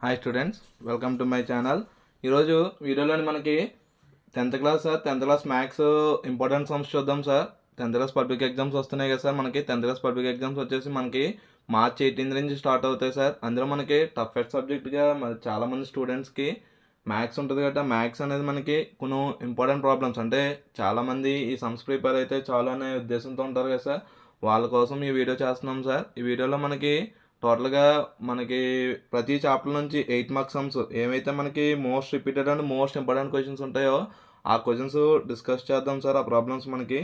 Hi students, welcome to my channel. ఈరోజు వీడియోలో మనకి 10th class sir 10th class maths important sums చూద్దాం sir. 10th class public exams వస్తున్నాయి కదా sir. మనకి 10th క్లాస్ పబ్లిక్ ఎగ్జామ్స్ వచ్చేసి మనకి మార్చ్ 18 నుంచి స్టార్ట్ అవుతాయి సార్. అందులో మనకి టఫెస్ట్ సబ్జెక్ట్గా చాలామంది స్టూడెంట్స్కి మ్యాథ్స్ ఉంటుంది కదా. మ్యాథ్స్ అనేది మనకి కొన్ని ఇంపార్టెంట్ ప్రాబ్లమ్స్, అంటే చాలామంది ఈ సమ్స్ ప్రిపేర్ అయితే చాలు అనే ఉద్దేశంతో ఉంటారు కదా సార్. వాళ్ళ కోసం ఈ వీడియో చేస్తున్నాం సార్. ఈ వీడియోలో మనకి టోటల్గా మనకి ప్రతి చాప్టర్ నుంచి 8 మార్క్స్ సమ్స్ ఏమైతే మనకి most repeated and most important questions ఉంటాయో ఆ క్వశ్చన్స్ డిస్కస్ చేద్దాం సార్. ఆ ప్రాబ్లమ్స్ మనకి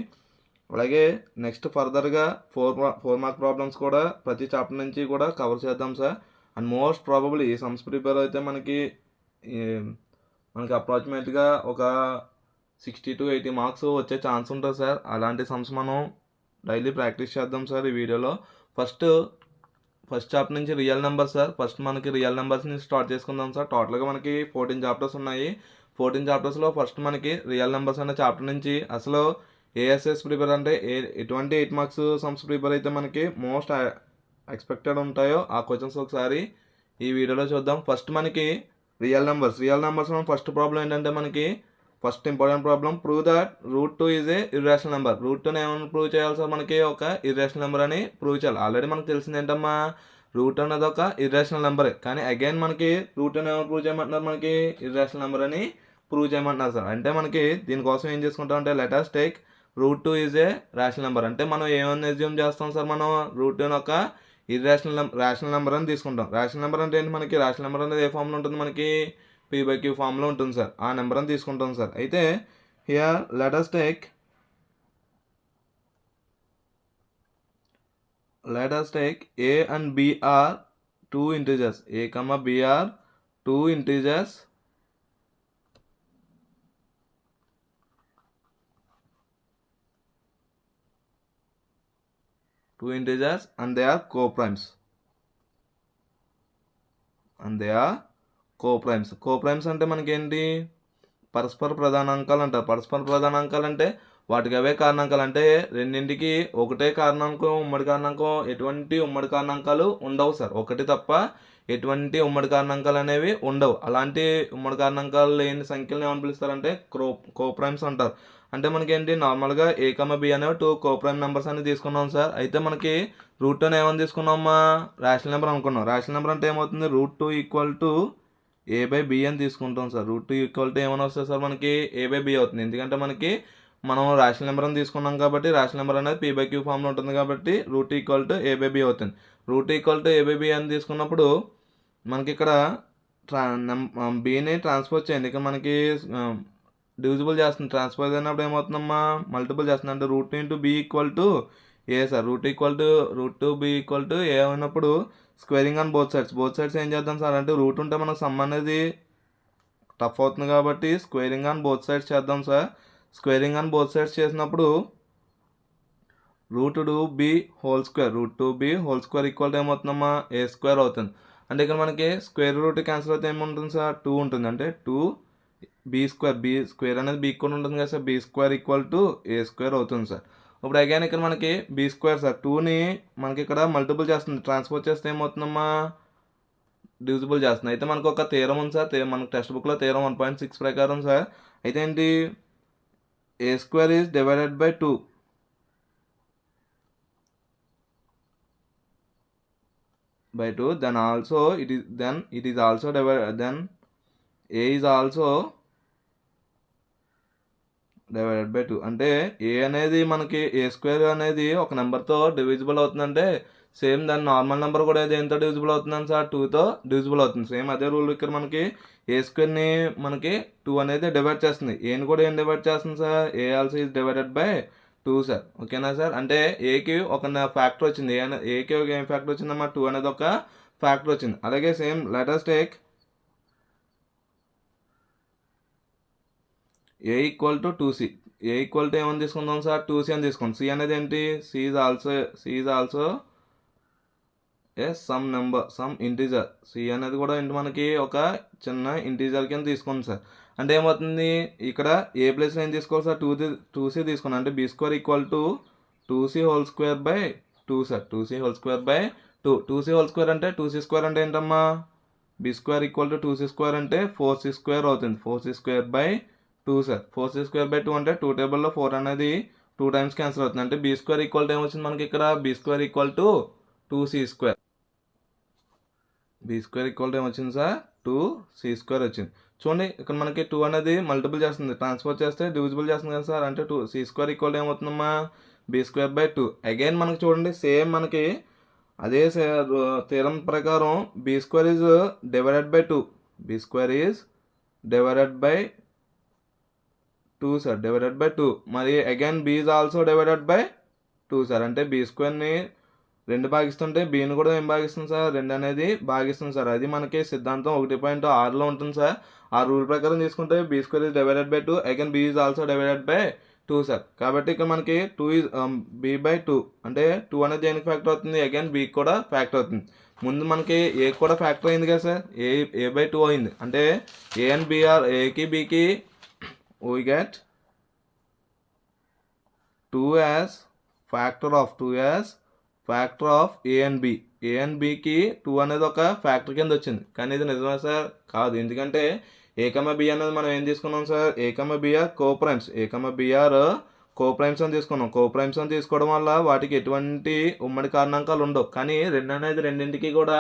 అలాగే నెక్స్ట్ ఫర్దర్గా 4 మార్క్ ప్రాబ్లమ్స్ కూడా ప్రతి చాప్టర్ నుంచి కూడా కవర్ చేద్దాం సార్. అండ్ మోస్ట్ ప్రాబబుల్ ఈ సమ్స్ ప్రిపేర్ అయితే మనకి అప్రాక్సిమేట్గా ఒక 60 to 80 మార్క్స్ వచ్చే ఛాన్స్ ఉంటుంది సార్. అలాంటి సమ్స్ మనం డైలీ ప్రాక్టీస్ చేద్దాం సార్. ఈ వీడియోలో ఫస్ట్ చాప్టర్ నుంచి రియల్ నెంబర్స్ సార్. ఫస్ట్ మనకి రియల్ నెంబర్స్ నుంచి స్టార్ట్ చేసుకుందాం సార్. టోటల్గా మనకి 14 చాప్టర్స్ ఉన్నాయి. 14 చాప్టర్స్లో ఫస్ట్ మనకి రియల్ నెంబర్స్ అనే చాప్టర్ నుంచి అసలు ఏఎస్ఎస్ ప్రిపేర్ అంటే ఎటువంటి 8 మార్క్స్ సమ్స్ ప్రిపేర్ అయితే మనకి మోస్ట్ ఎక్స్పెక్టెడ్ ఉంటాయో ఆ క్వశ్చన్స్ ఒకసారి ఈ వీడియోలో చూద్దాం. ఫస్ట్ మనకి రియల్ నెంబర్స్ ఫస్ట్ ప్రాబ్లం ఏంటంటే మనకి first important problem, prove that √2 is a irrational number. √2ని ఏమైనా ప్రూవ్ చేయాలి సార్, మనకి ఒక ఇర్రేషనల్ నెంబర్ అని ప్రూవ్ చేయాలి. ఆల్రెడీ మనకు తెలిసింది ఏంటమ్మా, రూట్ అనేది ఒక ఇర్రేషనల్ నెంబరే, కానీ అగైన్ మనకి √2ని ఏమైనా ప్రూవ్ చేయమంటున్నారు, మనకి ఇర్రేషనల్ నెంబర్ అని ప్రూవ్ చేయమంటున్నారు సార్. అంటే మనకి దీనికోసం ఏం చేసుకుంటాం అంటే let us take √2 is a rational number. అంటే మనం ఏమని అజ్యూమ్ చేస్తాం సార్, మనం √2ని ఒక రేషనల్ నెంబర్ అని తీసుకుంటాం. రేషనల్ నెంబర్ అంటే ఏంటి, మనకి రేషనల్ నెంబర్ అనేది ఏ ఫామ్లో ఉంటుంది, మనకి p/q ఫామ్లో ఉంటుంది సార్. ఆ నెంబర్ అని తీసుకుంటాం సార్. అయితే here let us take a and b are two integers. a, b are two integers and they are co-primes. Coprimes అంటే మనకేంటి, పరస్పర ప్రధానాంకాలు అంటారు. పరస్పర ప్రధానాంకాలు అంటే వాటికి అవే కారణాంకాలు, అంటే రెండింటికి ఒకటే కారణాంకం ఉమ్మడి కారణాంకం, ఎటువంటి ఉమ్మడి కారణాంకాలు ఉండవు సార్. ఒకటి తప్ప ఎటువంటి ఉమ్మడి కారణాంకాలు అనేవి ఉండవు. అలాంటి ఉమ్మడి కారణాంకాలు లేని సంఖ్యలను ఏమని పిలుస్తారంటే కోప్రైమ్స్ అంటారు. అంటే మనకేంటి, నార్మల్గా a, b అనేవి 2 కోప్రైమ్ నెంబర్స్ అని తీసుకున్నాం సార్. అయితే మనకి √2ని ఏమని తీసుకున్నామా, రేషనల్ నెంబర్ అనుకున్నాం. రేషనల్ నెంబర్ అంటే ఏమవుతుంది, √2 = a/b అని తీసుకుంటాం సార్. √2 ఏమైనా వస్తుంది సార్, మనకి a/b అవుతుంది. ఎందుకంటే మనకి మనం రేషనల్ నెంబర్ అని తీసుకున్నాం కాబట్టి రేషనల్ నెంబర్ అనేది p/q ఫామ్లో ఉంటుంది కాబట్టి √2 a/b అవుతుంది. √2 a/b అని తీసుకున్నప్పుడు మనకి ఇక్కడ బీని ట్రాన్స్పోజ్ చేయండి. ఇక్కడ మనకి డివిజిబుల్ చేస్తుంది. ట్రాన్స్పోజ్ అయినప్పుడు ఏమవుతుందమ్మా, మల్టిపుల్ చేస్తుంది. అంటే √2 b = a sir. √2 b = a అయినప్పుడు స్క్వేరింగ్ ఆన్ బోత్ సైడ్స్ ఏం చేద్దాం సార్, అంటే రూట్ ఉంటే మనకు సమ్ అనేది టఫ్ అవుతుంది కాబట్టి స్క్వేరింగ్ ఆన్ బోత్ సైడ్స్ చేద్దాం sir. Squaring on both sides చేసినప్పుడు √2b² ఏమవుతుందమ్మా, a² అవుతుంది. అంటే ఇక్కడ మనకి స్క్వేర్ రూట్ క్యాన్సిల్ అయితే ఏముంటుంది సార్, 2 ఉంటుంది. అంటే 2b², b స్క్వేర్ అనేది b కూడా ఉంటుంది కదా సార్, b² = a² అవుతుంది సార్. ఇప్పుడు అగైన్ ఇక్కడ మనకి b² సార్, 2ని మనకి ఇక్కడ మల్టిపుల్ చేస్తుంది. ట్రాన్స్పోజ్ చేస్తే ఏమవుతుందమ్మా, డివిజిబుల్ చేస్తుంది. అయితే మనకు ఒక థీరం ఉంది సార్, మనకు టెక్స్ట్ బుక్లో థీరం 1.6 ప్రకారం సార్. అయితే ఏంటి, a² is divided by 2. Then also it is also divided, then a is also divided by 2. అంటే a అనేది మనకి a² అనేది ఒక నెంబర్తో డివిజిబుల్ అవుతుందంటే సేమ్ దాని నార్మల్ నెంబర్ కూడా దేంతో డివిజిబుల్ అవుతుందని సార్, 2తో డివిజిబుల్ అవుతుంది. సేమ్ అదే రూల్ ఇక్కడ మనకి a² మనకి 2 అనేది డివైడ్ చేస్తుంది. ఏని కూడా ఏం డివైడ్ చేస్తుంది sir, a also is divided by 2 sir. ఓకేనా సార్. అంటే ఏకి ఒక ఫ్యాక్టర్ వచ్చింది, ఏకి ఒక ఏం ఫ్యాక్టర్ వచ్చిందమ్మా, 2 అనేది ఒక ఫ్యాక్టర్ వచ్చింది. అలాగే same let us take a = 2c. a = ఏమని తీసుకుందాం సార్, 2c అని తీసుకోండి. c అనేది ఏంటి, c is also some integer. c అనేది కూడా ఏంటి, మనకి ఒక చిన్న ఇంటీజర్ కింద తీసుకోండి సార్. అంటే ఏమవుతుంది, ఇక్కడ ఏ ప్లేస్లో ఏం తీసుకోవాలి సార్, 2c తీసుకోండి. అంటే b² = 2c² ² సార్. 2c² అంటే 2c² అంటే ఏంటమ్మా, be square equal to 2c² అంటే 4c² అవుతుంది. 4c²/2 sir. 4c²/2 అంటే 2 టేబుల్లో 4 అనేది 2 టైమ్స్ క్యాన్సిల్ అవుతుంది. అంటే బీ స్క్వేర్ ఈక్వల్ టు ఏమొచ్చింది మనకి ఇక్కడ? B square equal to 2c². B square equal to ఏమొచ్చింది సార్? 2c² వచ్చింది. చూడండి ఇక్కడ మనకి 2 అనేది మల్టిపుల్ చేస్తుంది, ట్రాన్స్ఫర్ చేస్తే డివిజిబుల్ చేస్తుంది కదా సార్. అంటే 2c² equal to ఏమవుతుందమ్మా? b²/2. Again మనకి చూడండి సేమ్ మనకి అదే థీరం ప్రకారం b² is divided by 2. b² is divided by 2 sir, divided by 2. మరి again b is also divided by 2 sir. అంటే b²ని 2 భాగిస్తుంటే bని కూడా ఏం భాగిస్తుంది సార్? 2 అనేది భాగిస్తుంది సార్. అది మనకి సిద్ధాంతం 1.6లో ఉంటుంది సార్. ఆ రూల్ ప్రకారం తీసుకుంటే b² is divided by 2, again b is also divided by 2 sir. కాబట్టి ఇక్కడ మనకి 2 ఈజ్ b/2 అంటే 2 అనేది దేనికి ఫ్యాక్టర్ అవుతుంది? అగైన్ b కూడా ఫ్యాక్టర్ అవుతుంది. ముందు మనకి ఏ కూడా ఫ్యాక్టర్ అయింది కదా సార్, a/2 అయింది. అంటే a అండ్ b ఆర్ ఏకి bకి we get 2 as factor of a and b. a and bకి 2 అనేది ఒక ఫ్యాక్టర్ కింద వచ్చింది. కానీ ఇది నిజమే సార్? కాదు. ఎందుకంటే a, b అనేది మనం ఏం తీసుకున్నాం sir? a, b are coprimes. a, b are coprimes అని తీసుకున్నాం. కోప్రైమ్స్ అని తీసుకోవడం వల్ల వాటికి ఎటువంటి ఉమ్మడి కారణాంకాలు ఉండవు. కానీ 2 అనేది రెండింటికి కూడా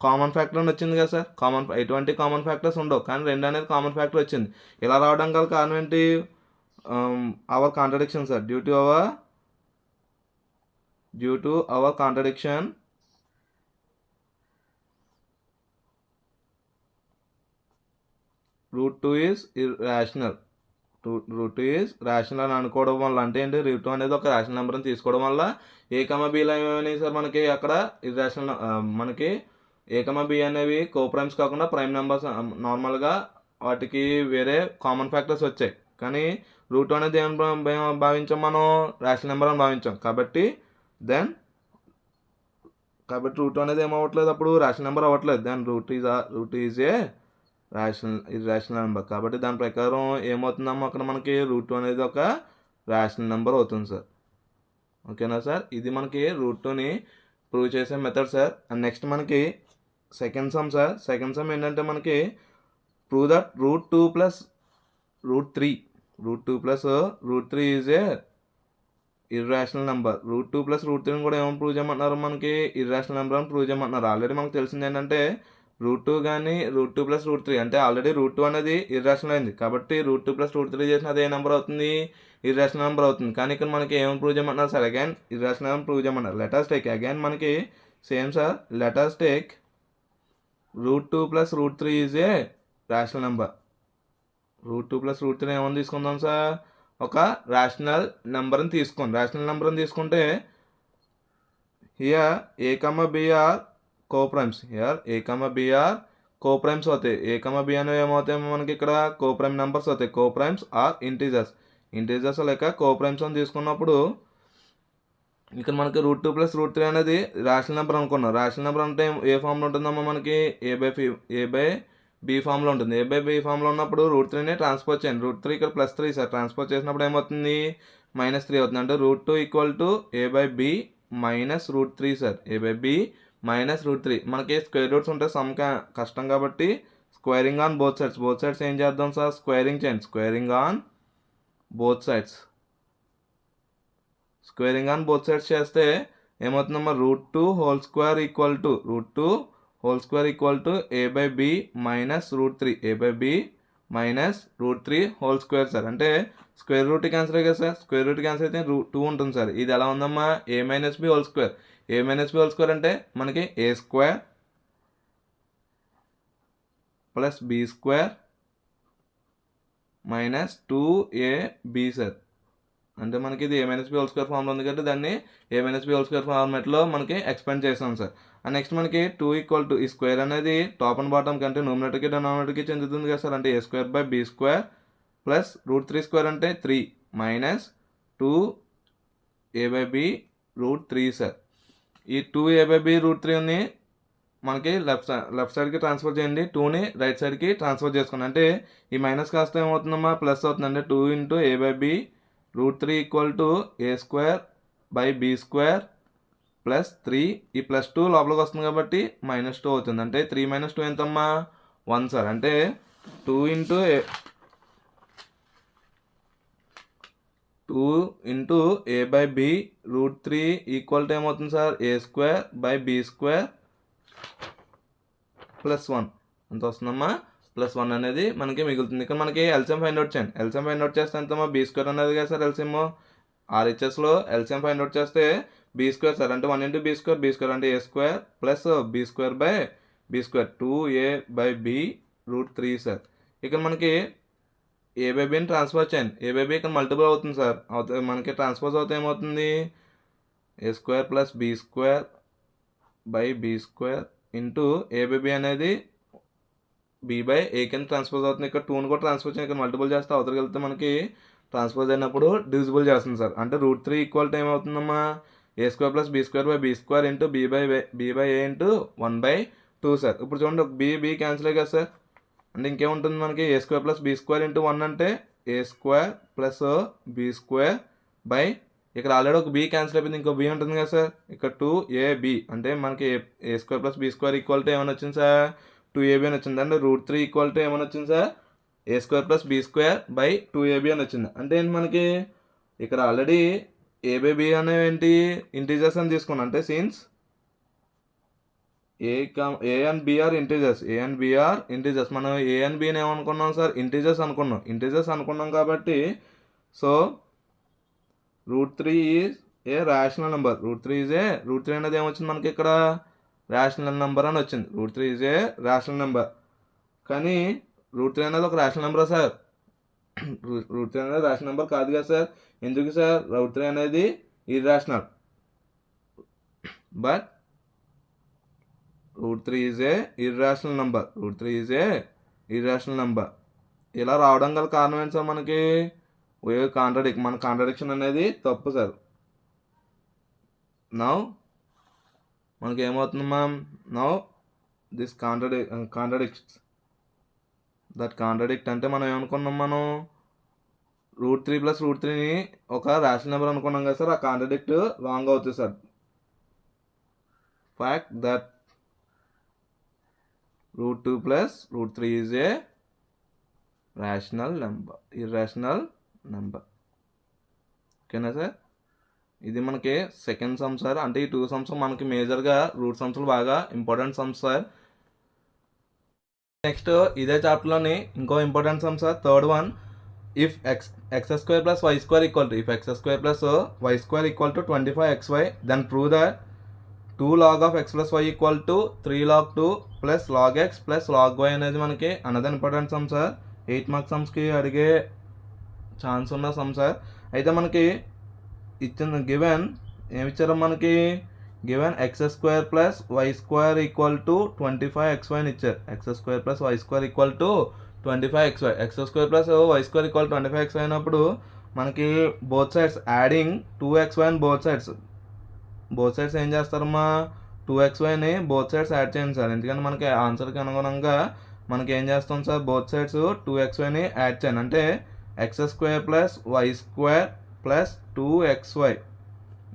కామన్ ఫ్యాక్టర్ అని వచ్చింది కదా సార్. ఎటువంటి కామన్ ఫ్యాక్టర్స్ ఉండవు, కానీ 2 అనేది కామన్ ఫ్యాక్టర్ వచ్చింది. ఇలా రావడం గల కారణం ఏంటి? Our contradiction sir. Due to our contradiction √2 is irrational. √2 is rational అని అనుకోవడం వల్ల, అంటే ఏంటి? √2 అనేది ఒక రేషనల్ నెంబర్ అని తీసుకోవడం వల్ల a, bలో ఏమైనాయి సార్ మనకి అక్కడ ఇర్రాషనల్. మనకి a, b అనేవి కోప్రైమ్స్ కాకుండా ప్రైమ్ నెంబర్స్. నార్మల్గా వాటికి వేరే కామన్ ఫ్యాక్టర్స్ వచ్చాయి. కానీ √2 అనేది ఏం భావించాం మనం? రేషనల్ నెంబర్ అని భావించాం. కాబట్టి √2 అనేది ఏమవ్వట్లేదు, అప్పుడు రేషనల్ నెంబర్ అవ్వట్లేదు. Then √2 is a irrational number. కాబట్టి దాని ప్రకారం ఏమవుతుందమ్మా అక్కడ మనకి? √2 అనేది ఒక రేషనల్ నెంబర్ అవుతుంది సార్. ఓకేనా సార్? ఇది మనకి √2ని ప్రూవ్ చేసే మెథడ్ సార్. అండ్ నెక్స్ట్ మనకి second sum sir. Second sum ఏంటంటే మనకి prove that √2 + √3 is a irrational number. √2 + √3ని కూడా ఏమని ప్రూవ్ చేయమంటున్నారు? మనకి ఇర్రాషనల్ నెంబర్ అని ప్రూవ్ చేయమంటున్నారు. ఆల్రెడీ మనకు తెలిసింది ఏంటంటే √2 కానీ √2 + √3 అంటే ఆల్రెడీ √2 అనేది ఇర్రాషనల్ అయింది. కాబట్టి √2 + √3 చేసిన అదే నెంబర్ అవుతుంది, ఇర్రాషనల్ నెంబర్ అవుతుంది. కానీ ఇక్కడ మనకి ఏమని ప్రూవ్ చేయమంటున్నారు సార్? అగైన్ ఇర్రాషనల్ అని ప్రూవ్ చేయమంటారు. లెటర్స్ టేక్ అగైన్ మనకి same sir. Letters take √2 + √3 is a rational number. √2 + √3 ఏమని తీసుకుందాం సార్? ఒక రేషనల్ నెంబర్ని తీసుకోండి. రేషనల్ నెంబర్ని తీసుకుంటే here a, b are coprimes. Here a, b are coprimes అవుతాయి. a, b అనేవి ఏమవుతాయి మనకి ఇక్కడ? కోప్రైమ్ నెంబర్స్ అవుతాయి. కోప్రైమ్స్ ఆర్ ఇంటీజర్స్ లేక కోప్రైమ్స్ అని తీసుకున్నప్పుడు ఇక్కడ మనకి √2 + √3 అనేది రేషనల్ నెంబర్ అనుకున్నాం. రేషనల్ నెంబర్ అంటే ఏ ఫామ్లో ఉంటుందమ్మా మనకి? a/b ఫామ్లో ఉంటుంది. a/b ఫామ్లో ఉన్నప్పుడు √3ని ట్రాన్స్పోజ్ చేయండి. √3 ఇక్కడ +3 సార్. ట్రాన్స్పోజ్ చేసినప్పుడు ఏమవుతుంది? -3 అవుతుంది. అంటే √2 = a/b - √3 సార్. a/b - √3. మనకి స్క్వేర్ రూట్స్ ఉంటే సమ్ కష్టం కాబట్టి స్క్వేరింగ్ ఆన్ బోత్ సైడ్స్ ఏం చేద్దాం సార్? స్క్వేరింగ్ చేయండి. స్క్వేరింగ్ ఆన్ బోత్ సైడ్స్ చేస్తే ఏమవుతుందమ్మా? √2 whole square equal to a/b - √3. a/b - √3 whole square sir. అంటే స్క్వేర్ రూట్ క్యాన్సిల్ కదా సార్. స్క్వేర్ రూట్ క్యాన్సిల్ అయితే 2 ఉంటుంది సార్. ఇది ఎలా ఉందమ్మా? a - b whole square. a - b whole square అంటే మనకి a² + b² - 2ab సార్. అంటే మనకి ఇది a - b హోల్ స్క్వేర్ ఫామ్లో ఉంది కాబట్టి దాన్ని a - b హోల్ స్క్వేర్ ఫార్మేట్లో మనకి ఎక్స్పెండ్ చేసాం సార్. అండ్ నెక్స్ట్ మనకి 2 = ఈ స్క్వేర్ అనేది టాప్ అండ్ బాటమ్ కంటే న్యూమరేటర్కి డినామినేటర్కి చెందుతుంది కదా సార్. అంటే a² / b² + √3² అంటే 3 - 2ab √3 సార్. ఈ 2ab √3ని మనకి లెఫ్ట్ సైడ్కి ట్రాన్స్ఫర్ చేయండి. 2ని రైట్ సైడ్కి ట్రాన్స్ఫర్ చేసుకోండి. అంటే ఈ మైనస్ కాస్త ఏమవుతుందమ్మా? ప్లస్ అవుతుంది. అంటే 2 × a/b √3 = a² / b² ప్లస్ 3 ఈ ప్లస్ 2 లోపలికి వస్తుంది కాబట్టి -2 అవుతుంది. అంటే 3 - 2 ఎంతమ్మా 1 సార్. అంటే 2 ఇంటూ a/b √3 ఈక్వల్ టు ఏమవుతుంది సార్ a²/b² +1 ఎంత వస్తుందమ్మా +1 అనేది మనకి మిగులుతుంది. ఇక్కడ మనకి ఎల్సిఎం ఫైండ్ అవుట్ చేయండి. ఎల్సిఎం ఫైండ్ అవుట్ చేస్తే ఎంతమ్మా b² అనేది కదా సార్ ఎల్సిఎం. RHSలో ఎల్సిఎం ఫైండ్ అవుట్ చేస్తే b² సార్. అంటే 1 × b² అంటే a² plus b²/b² 2a/b √3 sir. ఇక్కడ మనకి a/bని ట్రాన్స్ఫర్ చేయండి. a/b ఇక్కడ మల్టిపుల్ అవుతుంది సార్. అవుతుంది మనకి ట్రాన్స్పోజ్ అవుతే ఏమవుతుంది a² + b²/b² ఇంటూ a/b అనేది b/a కింద ట్రాన్స్పోజ్ అవుతుంది. ఇక్కడ 2ని కూడా ట్రాన్స్పోజ్ చేయండి. ఇక్కడ మల్టిపుల్ చేస్తే అవతలకి వెళ్తే మనకి ట్రాన్స్పోజ్ అయినప్పుడు డివిజిబుల్ చేస్తుంది సార్. అంటే √3 ఈక్వల్ టు ఏమవుతుందమ్మా a² + b²/b² into b/a into 1/2 sir. ఇప్పుడు చూడండి ఒక b క్యాన్సిల్ అయ్యి కదా సార్. అంటే ఇంకేముంటుంది మనకి a² + b² ఇంటూ 1 అంటే a² + b² ఇక్కడ ఆల్రెడీ ఒక b క్యాన్సిల్ అయిపోయింది. ఇంకో b ఉంటుంది కదా సార్. ఇక్కడ 2ab అంటే మనకి a² + b² ఈక్వల్ టు ఏమని వచ్చింది సార్ 2ab అని వచ్చింది. అంటే √3 ఈక్వల్ టు ఏమని వచ్చింది సార్ a² + b²/2ab అని వచ్చింది. అంటే ఏంటి మనకి ఇక్కడ ఆల్రెడీ a/b అనేవి ఏంటి ఇంటీజర్స్ అని తీసుకున్నాం. అంటే since a and b are integers మనం a and bని ఏమనుకున్నాం సార్ ఇంటీజర్స్ అనుకున్నాం కాబట్టి so √3 is a rational number. √3 అనేది ఏమొచ్చింది మనకి ఇక్కడ రేషనల్ నెంబర్ అని వచ్చింది. √3 ఈజ్ ఏ రేషనల్ నెంబర్. కానీ √3 అనేది ఒక రేషనల్ నెంబరా సార్? √3 అనేది రేషనల్ నెంబర్ కాదు కదా సార్. ఎందుకు సార్ √3 అనేది irrational. But √3 is a irrational number. ఇలా రావడం గల కారణం ఏంటి సార్ మనకి మన కాంట్రడిక్షన్ అనేది తప్పు సార్. నౌ మనకి ఏమవుతుంది మ్యామ్ నౌ దిస్ కాంట్రడిక్ట్ అంటే మనం ఏమనుకున్నాం మనం √3 + √3ని ఒక రేషనల్ నెంబర్ అనుకున్నాం కదా సార్. ఆ కాంట్రడిక్ట్ రాంగ్ అవుతుంది sir. Fact that √2 + √3 is a irrational number. ఓకేనా సార్? ఇది మనకి సెకండ్ సమ్ సార్. అంటే ఈ 2 సమ్స్ మనకి మేజర్గా రూట్ సమ్స్లో బాగా ఇంపార్టెంట్ సమ్స్ సార్. నెక్స్ట్ ఇదే చాప్టర్లోని ఇంకో important sum sir third one. If x² + y² equal to 25xy then prove that 2 log of x + y equal to 3 log 2 + log x + log y అనేది మనకి another important sum sir. 8 marks సమ్స్కి అడిగే chance ఉన్న some sir. అయితే మనకి ఇచ్చిన given ఏమిచ్చారో మనకి given x² + y² equal to 25xy అని ఇచ్చారు. x² + y² equal to 25xy. x² + y² equal 25xy అయినప్పుడు మనకి బోత్ సైడ్స్ యాడింగ్ 2xy అని బోత్ సైడ్స్ ఏం చేస్తారమ్మా 2xyని బోత్ సైడ్స్ యాడ్ చేయండి సార్. ఎందుకంటే మనకి ఆన్సర్కి అనుగుణంగా మనకి ఏం చేస్తాం సార్ బోత్ సైడ్స్ 2xyని యాడ్ చేయండి. అంటే x² + y² + 2xy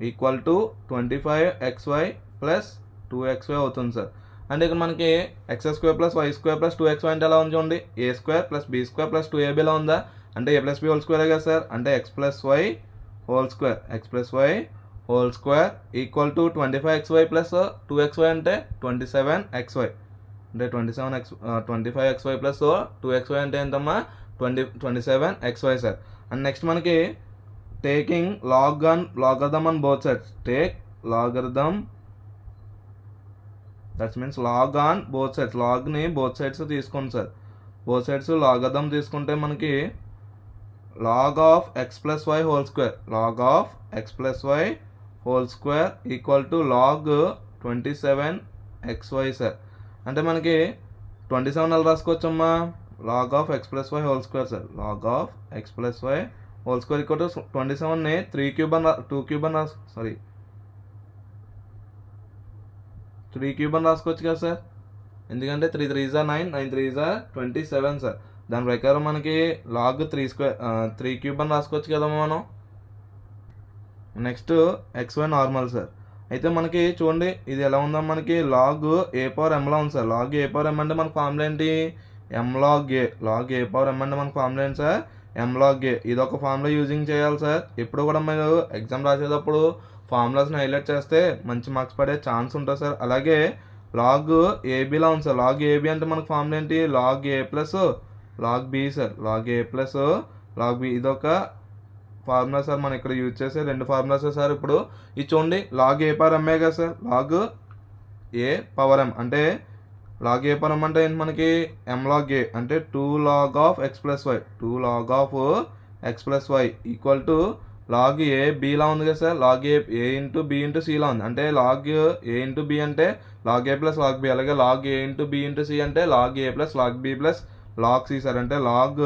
equal to 25xy + 2xy అవుతుంది సార్. అంటే ఇక్కడ మనకి x² + y² + 2xy అంటే ఎలా ఉంది చూడండి a² + b² + 2ab ఎలా ఉందా? అంటే a + b హోల్ స్క్వేర్ కదా సార్. అంటే x + y whole square equal to 25xy + 2xy అంటే 27xy. అంటే 25xy + 2xy అంటే ఎంతమ్మా 27xy సార్. అండ్ నెక్స్ట్ మనకి taking logarithm on both sides. Take logarithm that means log on both sides. లాగ్ని both sides తీసుకోండి sir. Both sides logarithm తీసుకుంటే మనకి log of x + y whole square equal to log 27xy sir. అంటే మనకి 27 ఎలా రాసుకోవచ్చమ్మా log of x + y whole square sir. log of x + y whole square equal to 27ని 3 cube అని రాసుకోవచ్చు కదా సార్. ఎందుకంటే 3 3 = 9, 9 3 = 27 సార్. దాని ప్రకారం మనకి log 3 క్యూబ్ అని రాసుకోవచ్చు కదమ్మా మనం. Next xy normal sir. అయితే మనకి చూడండి ఇది ఎలా ఉందో మనకి లాగ్ ఏ పవర్ ఎంలా ఉంది సార్. లాగ్ ఏ పవర్ ఎం అంటే మన ఫార్ములా ఏంటి, m log A. Log a power ఎం అంటే మన ఫార్ములా ఏంటి సార్, ఎం లాగ్ ఏ. ఇది ఒక ఫార్ములా యూజింగ్ చేయాలి సార్. ఎప్పుడు కూడా మీరు ఎగ్జామ్ రాసేటప్పుడు ఫార్ములాస్ని హైలైట్ చేస్తే మంచి మార్క్స్ పడే ఛాన్స్ ఉంటుంది సార్. అలాగే లాగ్ ఏబీలా ఉంది సార్. లాగ్ ఏబీ అంటే మనకు ఫార్ములా ఏంటి, లాగ్ ఏ plus log b sir. Log ఏ ప్లస్ లాగ్ బి ఇదొక ఫార్ములా సార్. మనం ఇక్కడ యూజ్ చేసే రెండు ఫార్ములాస్ సార్. ఇప్పుడు ఇది చూడండి లాగ్ ఏ పవర్ ఎంఏ కదా సార్. లాగ్ ఏ పవర్ ఎం అంటే లాగ్ ఏ పవర్ ఎం అంటే ఏంటి మనకి ఎం లాగ్ ఏ అంటే 2 log of x plus y. 2 log of x plus y equal to log a బీలా ఉంది కదా sir. Log a into b into సిలా ఉంది. అంటే లాగ్ ఏ ఇంటూ బి అంటే లాగ్ ఏ ప్లస్ లాగ్ బి. అలాగే log a into b into c అంటే log ఏ plus log b plus log c sir. అంటే log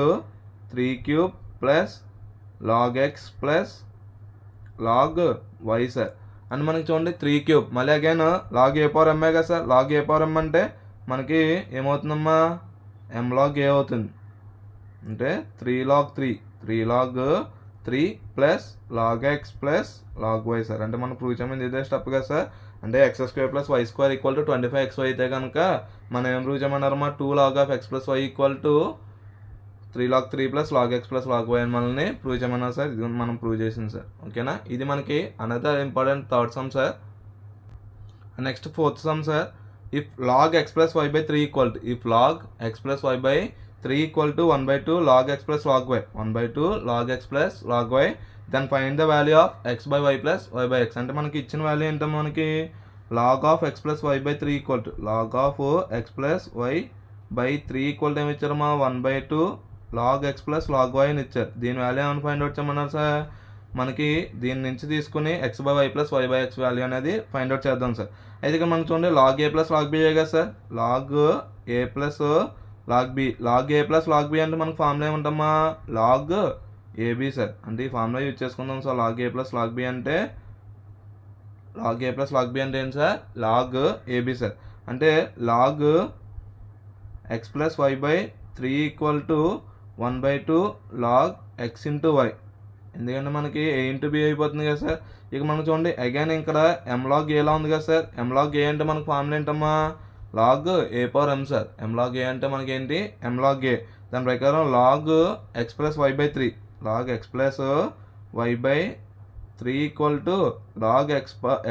3 cube plus log x plus log y sir. And మనకి చూడండి 3 cube మళ్ళీ again log a power MA కదా sir. Log a power ఎం అంటే మనకి ఏమవుతుందమ్మా, ఎం log ఏ అవుతుంది. అంటే 3 log 3 3 log 3 plus log x plus log y sir. అంటే మనం ప్రూవ్ చేయమని ఇదే స్టెప్ కదా సార్. అంటే x square plus y square equal to 25xy అయితే కనుక మనం ఏం ప్రూవ్ చేయమన్నారమ్మా, 2 log of x plus y equal to 3 log 3 plus log x plus log y అని మనల్ని ప్రూవ్ చేయమన్నారు సార్. ఇది మనం ప్రూవ్ చేసింది సార్. ఓకేనా, ఇది మనకి another important third sum sir. Next fourth sum sir. If log x plus y by 3 equal to, if log x plus y by 3 equal to 1/2 log x plus log y, 1/2 log x plus log y, then find the value of x by y plus y by x. అంటే మనకి ఇచ్చిన value ఏంటో మనకి log of x plus y by 3 equal to log of x plus y by 3 equal to ఏమి ఇచ్చారమ్మా, 1/2 log x plus log y అని ఇచ్చారు. దీని value ఏమైనా ఫైండ్ అవుట్ చేయమన్నారు సార్. మనకి దీని నుంచి తీసుకుని x by y plus y by x value అనేది ఫైండ్ అవుట్ చేద్దాం సార్. అయితే ఇక్కడ మనం చూడండి log a plus log b కదా sir. log a plus log B. Log A plus log B అంటే మనకు ఫార్ములా ఏమంటామా, లాగ్ ఏబి సార్. అంటే ఈ ఫార్ములా యూజ్ చేసుకుందాం సార్. లాగ్ ఏ ప్లస్ లాగ్ బి అంటే లాగ్ ఏ ప్లస్ లాగ్ బి అంటే ఏంటి సార్, లాగ్ ఏబి సార్. అంటే log x plus y by 3 equal to 1/2 log x into y. ఎందుకంటే మనకి ఏ ఇంటూ బి అయిపోతుంది కదా సార్. ఇక మనం చూడండి అగైన్ ఇక్కడ ఎం లాగ్ ఏలా ఉంది కదా సార్. ఎం లాగ్ ఏ అంటే మనకు ఫార్ములా ఏంటమ్మా, log a power m sir. M log a అంటే మనకి ఏంటి, ఎం లాగ్ ఏ. దాని ప్రకారం log x plus y by 3, log x plus y by 3 equal to log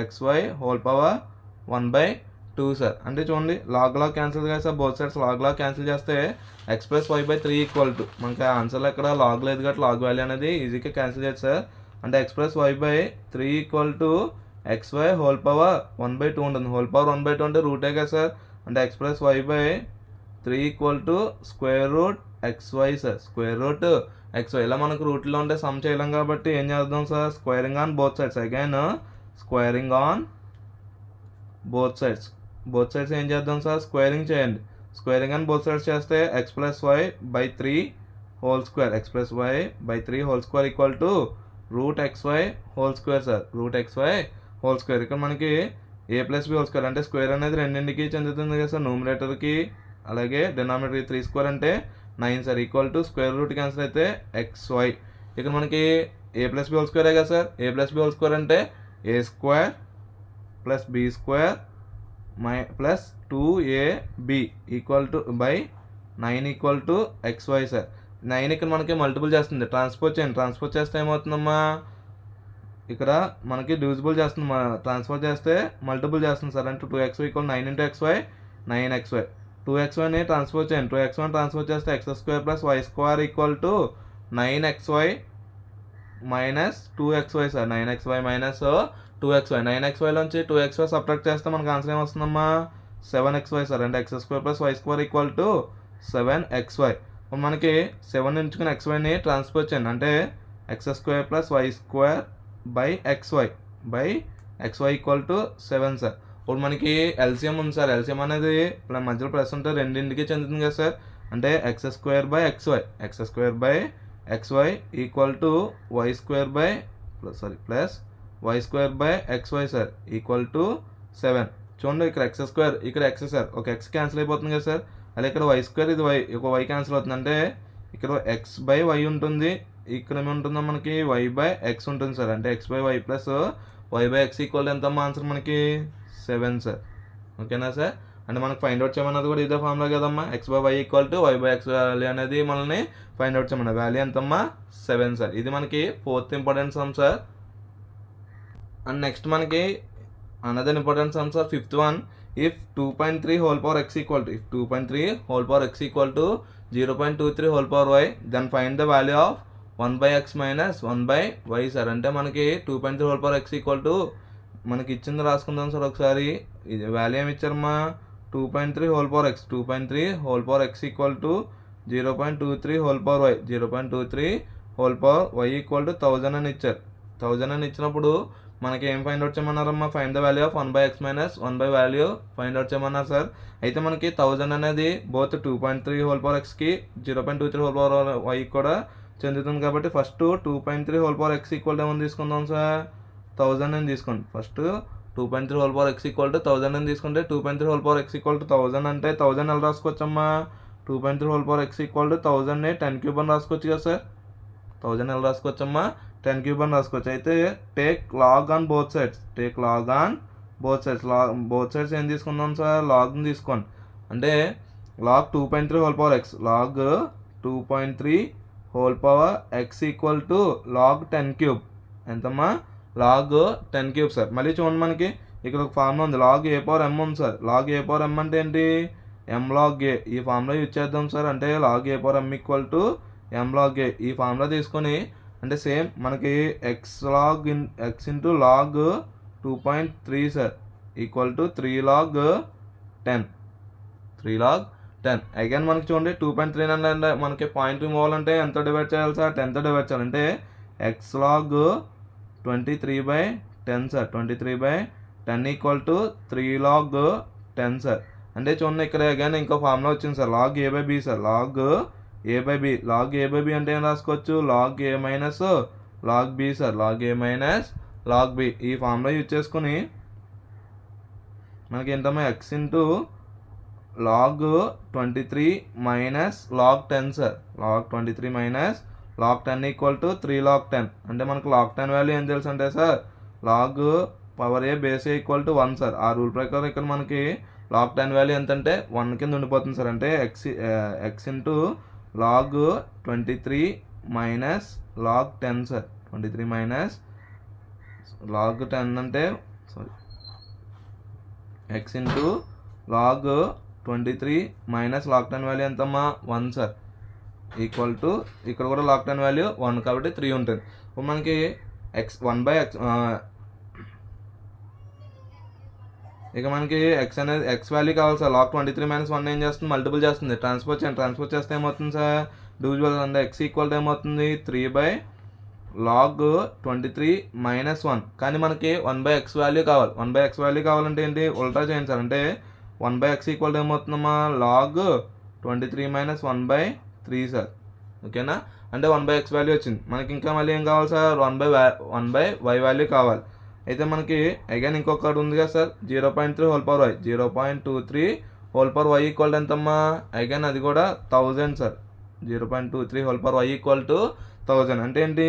x y whole power 1/2 sir. అంటే చూడండి లాగ్ లాగ్ క్యాన్సిల్ కదా sir. Both sides log log cancel చేస్తే x plus y by 3 equal to మనకి ఆన్సర్లో ఎక్కడ log లేదు కాబట్టి log value అనేది ఈజీగా క్యాన్సిల్ చేయొచ్చు సార్. అంటే x plus y by 3 equal to x y whole power 1/2 ఉంటుంది. హోల్ పవర్ 1/2 అంటే రూటే కదా సార్. అంటే x plus y by 3 equal to square root x y sir. Square root x y. ఇలా మనకు రూట్లో ఉంటే సమ్ చేయలేం కాబట్టి ఏం చేద్దాం sir, squaring on both sides. Again squaring on both sides. Both sides ఏం చేద్దాం సార్, స్క్వేరింగ్ చేయండి. స్క్వేరింగ్ ఆన్ బోత్ సైడ్స్ చేస్తే x plus y by 3 whole square, x plus y by 3 whole square equal to root x y whole square sir. Root x y whole square. ఇక్కడ మనకి ఏ plus B whole square అంటే square అనేది రెండింటికి చెందుతుంది కదా sir, న్యూమరేటర్కి అలాగే డినామినేటర్కి. 3 square అంటే 9 sir. Equal to square root cancel అయితే ఎక్స్ వై. ఇక్కడ మనకి ఏ ప్లస్ బి హోల్ స్క్వేరే కదా sir. A plus B whole square అంటే a square plus b square plus 2ab equal to by 9 equal to x y sir. 9 ఇక్కడ మనకి multiple చేస్తుంది. Transpose చేయండి. ట్రాన్స్పోజ్ చేస్తే ఏమవుతుందమ్మా, ఇక్కడ మనకి డివిజిబుల్ చేస్తుంది. ట్రాన్స్ఫర్ చేస్తే మల్టిపుల్ చేస్తుంది సార్. అంటే 2xy equal 9 into x y 9xy. 2xyని ట్రాన్స్ఫర్ చేయండి. 2xy ట్రాన్స్ఫర్ చేస్తే x square plus y square equal to 9xy minus 2xy sir. 9xy minus 2xy. 9xyలోంచి 2xy సబ్ట్రాక్ట్ చేస్తే మనకు ఆన్సర్ ఏమొస్తుందమ్మా, 7xy సార్. అంటే x square plus y square equal to 7xy. మనకి 7 ఎంచుకుని xyని ట్రాన్స్ఫర్ చేయండి. అంటే x square plus y square by xy equal to 7 sir. ఇప్పుడు మనకి ఎల్సిఎం ఉంది సార్. ఎల్సిఎం అనేది మధ్యలో ప్లస్ ఉంటే రెండింటికి చెందుతుంది కదా సార్. అంటే x square by xy equal to y square by plus y square by xy sir equal to 7. చూడండి ఇక్కడ ఎక్స్ స్క్వేర్ ఇక్కడ ఎక్స్ సార్. ఒక ఎక్స్ క్యాన్సిల్ అయిపోతుంది కదా సార్. అలా ఇక్కడ వై స్క్వేర్ ఇది వై, ఒక వై క్యాన్సిల్ అవుతుంది. అంటే ఇక్కడ ఎక్స్ బై వై ఉంటుంది. ఇక్కడ ఏమి ఉంటుందో మనకి వై బై ఎక్స్ ఉంటుంది సార్. అంటే x by y plus y/x equal ఎంతమ్మా ఆన్సర్ మనకి 7 సార్. ఓకేనా సార్? అంటే మనకు ఫైండ్ అవుట్ చేయమన్నది కూడా ఇదే ఫార్ములా కదమ్మా, x/y equal to y/x value అనేది మనల్ని ఫైండ్ అవుట్ చేయమన్నది. వాల్యూ ఎంతమ్మా 7 సార్. ఇది మనకి 4th important sum sir. And next మనకి another important sum sir 5th one. If 2.3 whole power x equal to 0.23 whole power y, then find the value of 1/x minus 1/y sir. అంటే మనకి 2.3 whole power x equal to మనకి ఇచ్చింది రాసుకుందాం sir ఒకసారి. ఇది value ఏమి ఇచ్చారమ్మా 2.3 whole power x. 2.3 whole power x equal to 0.23 whole power y. 0.23 whole power y equal to 1000 అని ఇచ్చారు. 1000 అని ఇచ్చినప్పుడు మనకి ఏం ఫైండ్ అవుట్ చేయమన్నారమ్మా, find the value of 1/x minus 1/y value find out చేయమన్నారు సార్. అయితే మనకి 1000 అనేది బోత్ 2.3 హోల్ పవర్ xకి 0.23 హోల్ పవర్ y కూడా చెందుతుంది కాబట్టి ఫస్ట్ 2.3 హోల్ పవర్ x ఈక్వల్ ఏమని తీసుకుందాం సార్ 1000 అని తీసుకోండి. First 2.3 whole power x equal to 1000 అని తీసుకుంటే 2.3 whole power x equal to 1000 అంటే 1000 ఎలా రాసుకోవచ్చమ్మా, 2.3 whole power x equal to 1000ని 10 క్యూబ్ అని రాసుకోవచ్చు కదా సార్. 1000 ఎలా రాసుకోవచ్చమ్మా 10 క్యూబ్ అని రాసుకోవచ్చు. అయితే take log on both sides. Both sides ఏం తీసుకుందాం సార్, లాగ్ని తీసుకోండి. అంటే log 2.3 whole power x, log 2.3 whole power x equal to log 10 cube. ఎంతమ్మా లాగ్ 10 క్యూబ్ సార్. మళ్ళీ చూడండి మనకి ఇక్కడ ఒక ఫార్ములా ఉంది, లాగ్ a పవర్ m ఉంది sir. Log a power m అంటే ఏంటి, m log a. ఈ ఫార్ములా యూజ్ చేద్దాం సార్. అంటే log a power m equal to m log a. ఈ ఫార్ములా తీసుకొని అంటే సేమ్ మనకి x into log 2.3 sir equal to 3 log 10. Again మనకి చూడండి 2.3 అంటే మనకి పాయింట్ రిమూవ్ అవ్వాలంటే ఎంత డివైడ్ చేయాలి సార్, 10తో డివైడ్ చేయాలి. అంటే x log 23/10 sir. 23/10 equal to 3 log 10 sir. అంటే చూడండి ఇక్కడ అగైన్ ఇంకో ఫార్ములా వచ్చింది sir, log a/b sir. Log a/b అంటే ఏం రాసుకోవచ్చు, log a minus log b sir. Log a minus log b. ఈ ఫార్ములా యూజ్ చేసుకుని మనకి ఏంటమ్మా x into log 23 minus log 10 sir. Log 23 minus log 10 equal to 3 log 10. అంటే మనకు log 10 value ఏం తెలుసు అంటే sir, log power A base A equal to 1 sir. ఆ రూల్ ప్రకారం ఇక్కడ మనకి లాగ్ 10 వాల్యూ ఎంత అంటే 1 కింద ఉండిపోతుంది సార్. అంటే x into log 23 minus log 10 sir. 23 minus log 10 అంటే x into log 23 minus log 10 value ఎంతమ్మా 1 సార్. ఈక్వల్ టు ఇక్కడ కూడా లాగ్ 10 వాల్యూ 1 కాబట్టి 3 ఉంటుంది. ఇప్పుడు మనకి x ఇక మనకి x అనేది x వాల్యూ కావాలి సార్. లాగ్ 23 మైనస్ 1 ఏం చేస్తుంది, మల్టిపుల్ చేస్తుంది. ట్రాన్స్పోజ్ చేస్తే ఏమవుతుంది సార్, డివిజిబుల్ అంటే x ఈక్వల్ టు ఏమవుతుంది 3/లాగ్ 23 మైనస్ 1. కానీ మనకి 1/x వాల్యూ కావాలి. 1/x వాల్యూ కావాలంటే ఏంటి, ఉల్టా చేయండి సార్. అంటే 1/x ఈక్వల్ టు ఏమవుతుందమ్మా లాగ్ 23 మైనస్ 1/3 సార్. ఓకేనా, అంటే 1/x వాల్యూ వచ్చింది. మనకి ఇంకా మళ్ళీ ఏం కావాలి సార్, 1/y వాల్యూ కావాలి. అయితే మనకి అగైన్ ఇంకొకటి ఉంది కదా sir, 0.3 whole power y. 0.23 whole power y equal to ఎంతమ్మా, అగైన్ అది కూడా 1000 sir. 0.23 whole power y equal to 1000 అంటే ఏంటి,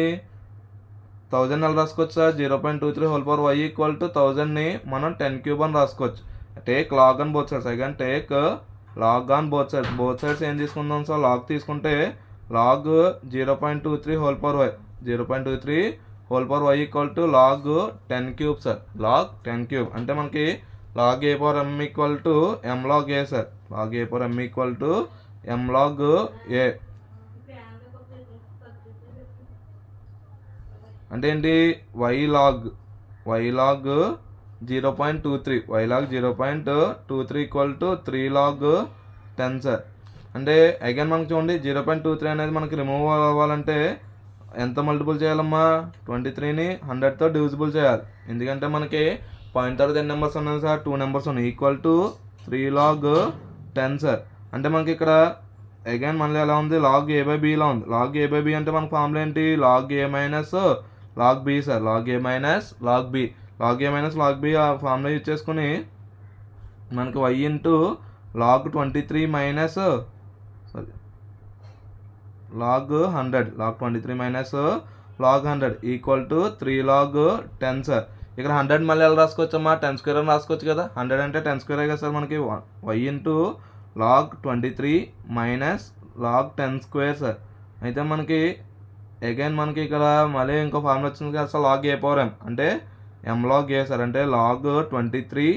1000 ఎలా రాసుకోవచ్చు sir, 0.23 whole power y equal to 1000ని మనం 10 క్యూబ్ అని రాసుకోవచ్చు. Take log on both sides. Again take log on both sides ఏం తీసుకుందాం సార్, లాగ్ తీసుకుంటే log 0.23 whole power y. 0.23 whole power y equal to log 10 cube sir. Log 10 cube అంటే మనకి log a power m equal to m log a sir. Log a power m equal to m log a అంటే ఏంటి, y log 0.23 equal to 3 log 10 sir. అంటే again మనకి చూడండి 0.23 అనేది మనకి remove అవ్వాలంటే ఎంత మల్టిపుల్ చేయాలమ్మా, 23ని 100తో డివిజిబుల్ చేయాలి. ఎందుకంటే మనకి పాయింట్ తర్వాత ఎన్ని నెంబర్స్ ఉన్నాయి సార్, 2 నెంబర్స్ ఉన్నాయి. Equal to 3 log 10 sir. అంటే మనకి ఇక్కడ అగైన్ మళ్ళీ ఎలా ఉంది, లాగ్ a/bలా ఉంది. లాగ్ a/b అంటే మన ఫార్ములా ఏంటి, log a minus log b sir. Log a minus log b. Log a minus log b ఆ ఫార్ములా యూజ్ చేసుకుని మనకి y into log 23 minus log 100. Log 23 minus log 100 equal to 3 log 10 sir. ఇక్కడ 100 మళ్ళీ ఎలా రాసుకోవచ్చమ్మా, 10 square అని రాసుకోవచ్చు కదా. 100 అంటే 10 స్క్వేర్ కదా సార్ మనకి. y into log 23 minus log 10 square sir. అయితే మనకి అగైన్ మనకి ఇక్కడ మళ్ళీ ఇంకో ఫార్ములా వచ్చింది కదా sir, log a power m అంటే m log a సార్. అంటే log 23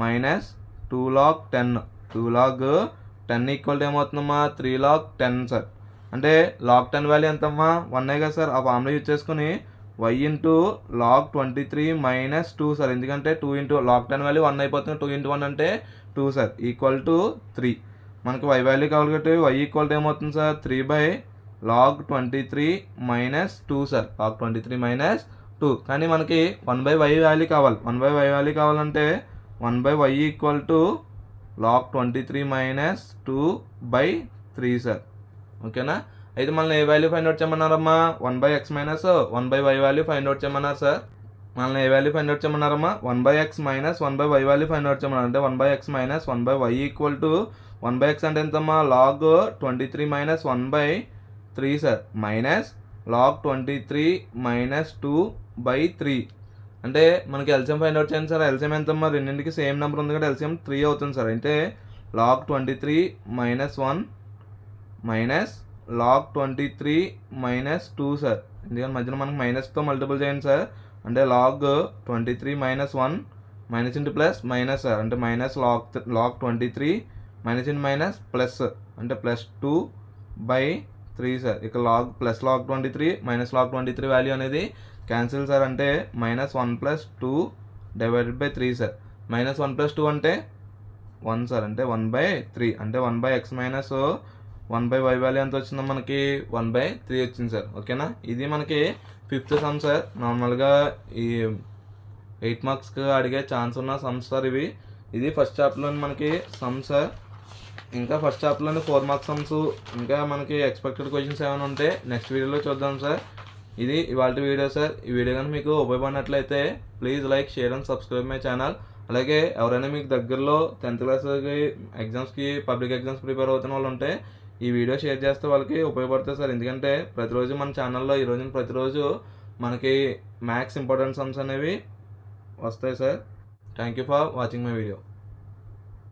మైనస్ 2 log 10. 2 log 10 ఈక్వల్ టు ఏమవుతుందమ్మా, 3 log 10 సార్. అంటే log 10 వాల్యూ ఎంతమ్మా, 1 కదా సార్. ఆ ఫార్ములా యూజ్ చేసుకుని y ఇంటూ log 23 మైనస్ 2 సార్. ఎందుకంటే 2 ఇంటూ log 10 వాల్యూ 1 అయిపోతుంది, 2 ఇంటూ 1 అంటే 2 సార్, ఈక్వల్ టు 3. మనకి y వాల్యూ కావాలి కాబట్టి y ఈక్వల్ టు ఏమవుతుంది సార్, 3 log 23 మైనస్ 2 సార్. log 23 మైనస్ 2. కానీ మనకి 1/y వాల్యూ కావాలి. 1/y వాల్యూ కావాలంటే 1/y equal to log 23 minus 2/3 sir. ఓకేనా. అయితే మనల్ని ఏ వాల్యూ ఫైండ్ అవుట్ చేయమన్నారమ్మా, 1/x minus 1/y value find out చేయమన్నారు సార్. మనల్ని ఏ వాల్యూ ఫైండ్ అవుట్ చేయమన్నారమ్మా, 1/x minus 1/y value find out చేయమన్నారు. అంటే 1/x minus 1/y equal to 1/x అంటే ఎంతమ్మా, log 23 minus 1/3 sir, minus log 23 minus 2/3. అంటే మనకి ఎల్సిఎం ఫైండ్ అవుట్ చేయండి సార్. ఎల్సిఎం ఎంతమ్మా, రెండింటికి సేమ్ నెంబర్ ఉంది కదా, ఎల్సిఎం 3 అవుతుంది సార్. అంటే log 23 మైనస్ 1 మైనస్ log 23 మైనస్ 2 సార్. ఎందుకంటే మధ్యలో మనకి మైనస్తో మల్టిపుల్ చేయండి సార్. అంటే log 23 minus 1 minus into plus minus sir. అంటే minus log 23 minus into minus plus అంటే ప్లస్ 2/3 సార్. ఇక plus log 23 minus log 23 value అనేది క్యాన్సిల్ సార్. అంటే minus 1 plus 2 divided by 3 sir. Minus 1 plus 2 అంటే 1 sir. అంటే 1/3. అంటే 1/x minus 1/y value ఎంత వచ్చిందో మనకి 1/3 వచ్చింది సార్. ఓకేనా. ఇది మనకి 5th సమ్ సార్. నార్మల్గా ఈ 8 మార్క్స్కి అడిగే ఛాన్స్ ఉన్న సమ్స్ సార్ ఇవి. ఇది ఫస్ట్ చాప్టర్లోని మనకి సమ్ సార్. ఇంకా ఫస్ట్ చాప్టర్లోని 4 మార్క్స్ సమ్స్, ఇంకా మనకి ఎక్స్పెక్టెడ్ క్వశ్చన్స్ ఏమైనా ఉంటే నెక్స్ట్ వీడియోలో చూద్దాం సార్. ఇది ఇవాళ వీడియో సార్. ఈ వీడియో కానీ మీకు ఉపయోగపడినట్లయితే please like, share and subscribe my channel. అలాగే ఎవరైనా మీకు దగ్గరలో 10th క్లాస్కి ఎగ్జామ్స్కి, పబ్లిక్ ఎగ్జామ్స్ ప్రిపేర్ అవుతున్న వాళ్ళు ఉంటే ఈ వీడియో షేర్ చేస్తే వాళ్ళకి ఉపయోగపడుతుంది సార్. ఎందుకంటే ప్రతిరోజు మన ఛానల్లో ఈరోజు ప్రతిరోజు మనకి మ్యాథ్స్ ఇంపార్టెంట్ సమ్స్ అనేవి వస్తాయి sir. Thank you for watching my video.